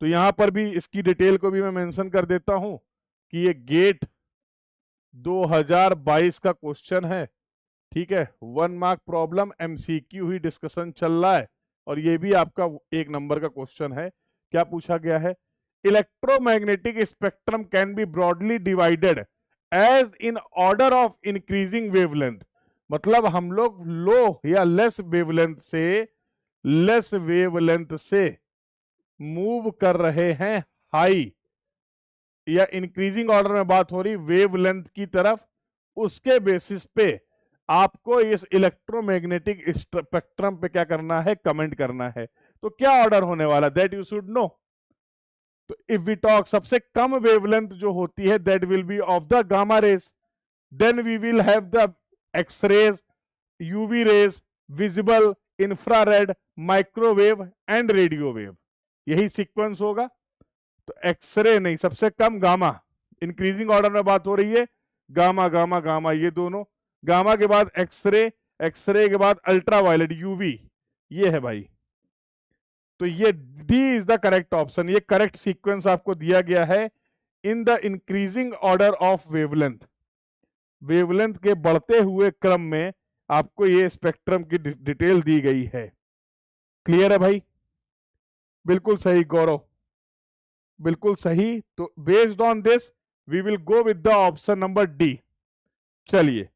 तो यहां पर भी इसकी डिटेल को भी मैं मेंशन कर देता हूं कि ये गेट 2022 का क्वेश्चन है, ठीक है। 1 मार्क प्रॉब्लम, एमसीक्यू ही डिस्कशन चल रहा है, और ये भी आपका 1 नंबर का क्वेश्चन है। क्या पूछा गया है? Electromagnetic spectrum can be broadly divided as in order of increasing wavelength. मतलब हम लोग लो या लेस वेवलेंथ से मूव कर रहे हैं हाई या इंक्रीजिंग ऑर्डर में बात हो रही वेवलेंथ की तरफ, उसके बेसिस पे आपको इस इलेक्ट्रोमैग्नेटिक स्पेक्ट्रम पे क्या करना है, कमेंट करना है। तो क्या ऑर्डर होने वाला, दैट यू शुड नो। तो इफ वी टॉक, सबसे कम वेवलेंथ जो होती है that will be of the gamma rays, then we will have the X rays, UV rays, visible, infrared, microwave and radio wave. यही sequence होगा। तो x ray नहीं, सबसे कम गामा, इंक्रीजिंग ऑर्डर में बात हो रही है गामा गामा गामा, ये दोनों। गामा के बाद एक्सरे, एक्सरे के बाद अल्ट्रावायलेट यूवी, ये है भाई। तो ये D is the correct option, ये करेक्ट सीक्वेंस आपको दिया गया है in the increasing order of wavelength. Wavelength के बढ़ते हुए क्रम में आपको ये स्पेक्ट्रम की डिटेल दी गई है। क्लियर है भाई? बिल्कुल सही गौरव, बिल्कुल सही। तो based on this we will go with the option number D. चलिए